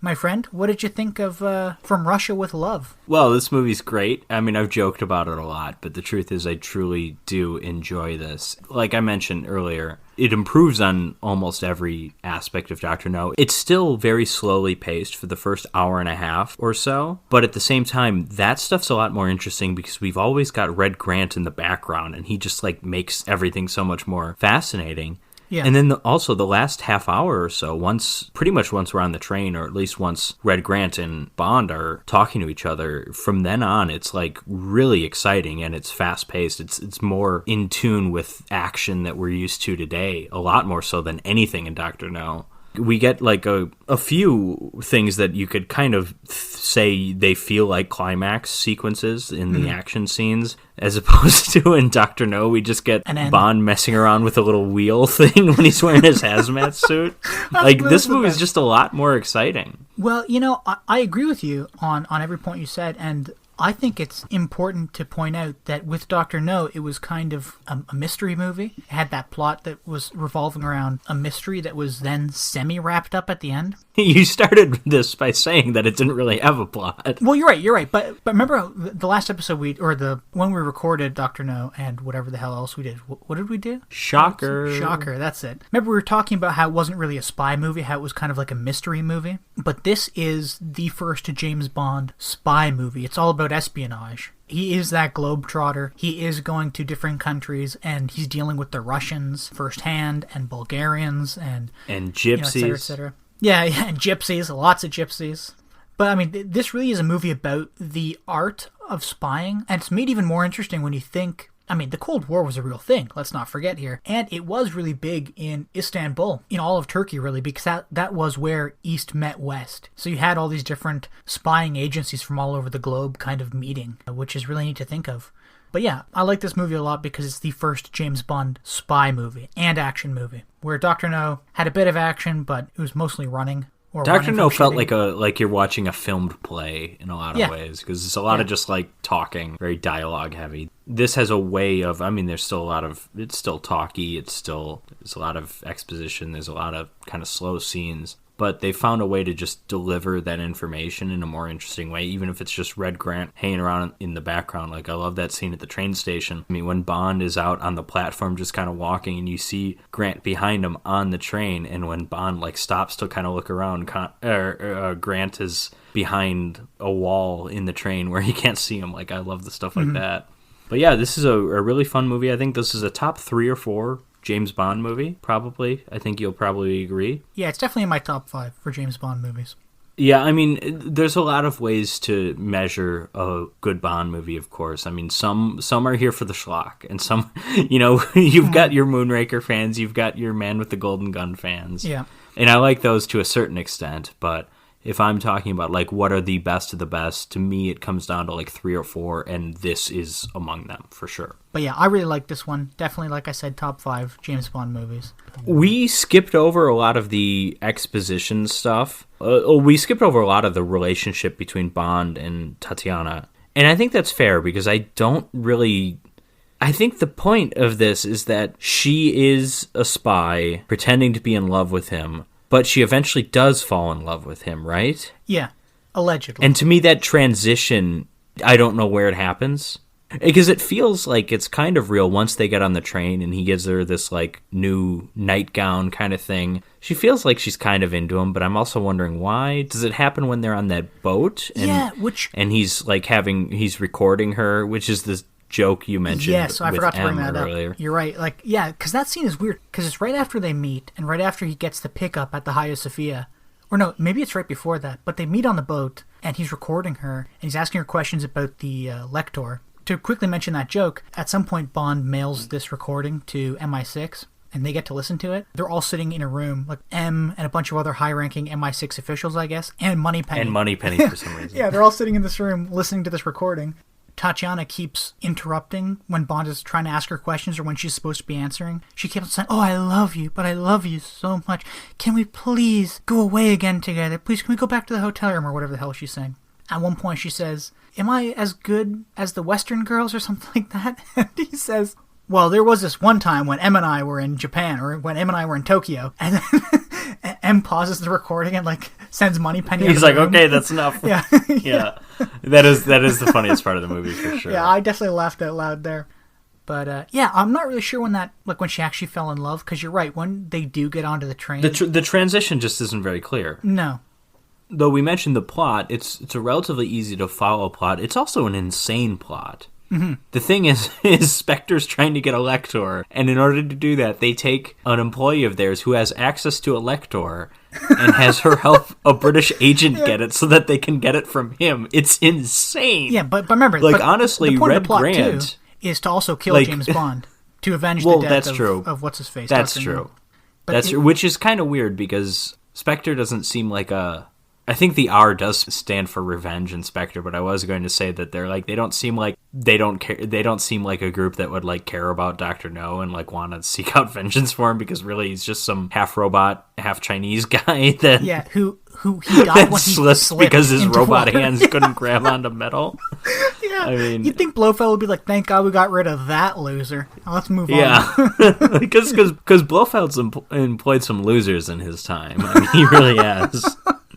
My friend, what did you think of From Russia with Love? Well, this movie's great. I mean, I've joked about it a lot, but the truth is I truly do enjoy this. Like I mentioned earlier, it improves on almost every aspect of Dr. No. It's still very slowly paced for the first hour and a half or so, but at the same time, that stuff's a lot more interesting because we've always got Red Grant in the background, and he just like makes everything so much more fascinating. Yeah. And then also the last half hour or so, pretty much once we're on the train, or at least once Red Grant and Bond are talking to each other, from then on, it's like really exciting and it's fast paced. It's more in tune with action that we're used to today, a lot more so than anything in Dr. No. We get like a few things that you could kind of say they feel like climax sequences in the action scenes, as opposed to in Dr. No, we just get Bond messing around with a little wheel thing when he's wearing his hazmat suit. Like, this movie is just a lot more exciting. Well, I agree with you on every point you said, and I think it's important to point out that with Dr. No, it was kind of a mystery movie. It had that plot that was revolving around a mystery that was then semi-wrapped up at the end. You started this by saying that it didn't really have a plot. Well, you're right. But remember the last episode when we recorded Dr. No and whatever the hell else we did. What did we do? Shocker, that's it. Remember we were talking about how it wasn't really a spy movie, how it was kind of like a mystery movie. But this is the first James Bond spy movie. It's all about espionage. He is that globetrotter. He is going to different countries, and he's dealing with the Russians firsthand, and Bulgarians, and gypsies, et cetera. Yeah, and gypsies, lots of gypsies. But I mean, this really is a movie about the art of spying, and it's made even more interesting when you think, I mean, the Cold War was a real thing, let's not forget here. And it was really big in Istanbul, in all of Turkey, really, because that was where East met West. So you had all these different spying agencies from all over the globe kind of meeting, which is really neat to think of. But yeah, I like this movie a lot because it's the first James Bond spy movie and action movie, where Dr. No had a bit of action, but it was mostly running. Dr. No felt like you're watching a filmed play in a lot of ways, because it's a lot of just like talking, very dialogue heavy. This has a way of, I mean, it's still talky, there's a lot of exposition, there's a lot of kind of slow scenes, but they found a way to just deliver that information in a more interesting way, even if it's just Red Grant hanging around in the background. Like, I love that scene at the train station. I mean, when Bond is out on the platform just kind of walking, and you see Grant behind him on the train, and when Bond like stops to kind of look around, Grant is behind a wall in the train where he can't see him. Like, I love the stuff like that. But yeah, this is a really fun movie. I think this is a top 3 or 4 James Bond movie, probably. I think you'll probably agree. Yeah, it's definitely in my top 5 for James Bond movies. Yeah, I mean, there's a lot of ways to measure a good Bond movie, of course. I mean, some are here for the schlock, and some, you've got your Moonraker fans, you've got your Man with the Golden Gun fans. Yeah. And I like those to a certain extent, but if I'm talking about, like, what are the best of the best, to me it comes down to, like, 3 or 4, and this is among them, for sure. But yeah, I really like this one. Definitely, like I said, top 5 James Bond movies. We skipped over a lot of the exposition stuff. We skipped over a lot of the relationship between Bond and Tatiana. And I think that's fair, because I think the point of this is that she is a spy pretending to be in love with him, but she eventually does fall in love with him, right? Yeah, allegedly. And to me, that transition, I don't know where it happens. Because it feels like it's kind of real once they get on the train and he gives her this, like, new nightgown kind of thing. She feels like she's kind of into him, but I'm also wondering why. Does it happen when they're on that boat? And he's, like, he's recording her, which is this joke you mentioned. Yes, I forgot to bring that earlier. Up. You're right. Like, yeah, because that scene is weird, because it's right after they meet, and right after he gets the pickup at the Hagia Sophia. Or no, maybe it's right before that, but they meet on the boat, and he's recording her, and he's asking her questions about the Lector. To quickly mention that joke, at some point Bond mails this recording to MI6, and they get to listen to it. They're all sitting in a room, like M and a bunch of other high-ranking MI6 officials, I guess, and Moneypenny. And Moneypenny for some reason. Yeah, they're all sitting in this room listening to this recording. Tatiana keeps interrupting when Bond is trying to ask her questions or when she's supposed to be answering. She keeps saying, "Oh, I love you, but I love you so much. Can we please go away again together? Please, can we go back to the hotel room?" or whatever the hell she's saying. At one point she says, "Am I as good as the Western girls?" or something like that. And he says, Well, there was this one time when Em and I were in Japan, or when Em and I were in Tokyo, and then Em pauses the recording and like sends Moneypenny. He's like, okay, that's enough. Yeah. Yeah. That is the funniest part of the movie for sure. Yeah, I definitely laughed out loud there. But yeah, I'm not really sure when she actually fell in love, because you're right, when they do get onto the train. The transition just isn't very clear. No. Though we mentioned the plot, it's a relatively easy to follow plot. It's also an insane plot. Mm-hmm. The thing is Spectre's trying to get a Lector, and in order to do that, they take an employee of theirs who has access to a Lector and has her help a British agent get it so that they can get it from him. It's insane. Yeah, but remember, honestly, the point Red of the plot Grant too is to also kill James Bond to avenge the death of what's his face. That's Dr. true. No. That's true, which is kind of weird because Spectre doesn't seem like a. I think the R does stand for revenge in Spectre, but I was going to say that they don't seem like they don't care. They don't seem like a group that would like care about Dr. No and like want to seek out vengeance for him, because really he's just some half robot, half Chinese guy that who he got when he slipped because his robot water. hands couldn't grab onto metal. Yeah, I mean, you'd think Blofeld would be like, "Thank God we got rid of that loser. Now let's move on." Yeah, because Blofeld's employed some losers in his time. I mean, he really has.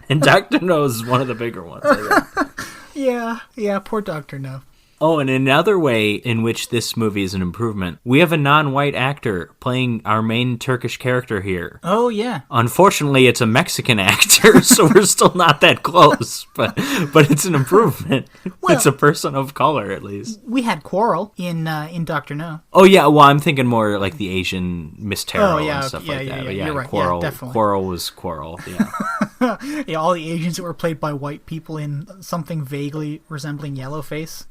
And Dr. No is one of the bigger ones, I think. Yeah, poor Dr. No. Oh, and another way in which this movie is an improvement, we have a non-white actor playing our main Turkish character here. Oh, yeah. Unfortunately, it's a Mexican actor, so we're still not that close, but it's an improvement. Well, it's a person of color, at least. We had Quarrel in Dr. No. Oh, yeah, well, I'm thinking more like the Asian Miss Taro and stuff like that. But you're right. Quarrel, definitely. Quarrel was Quarrel, yeah. Yeah, all the Asians that were played by white people in something vaguely resembling Yellowface.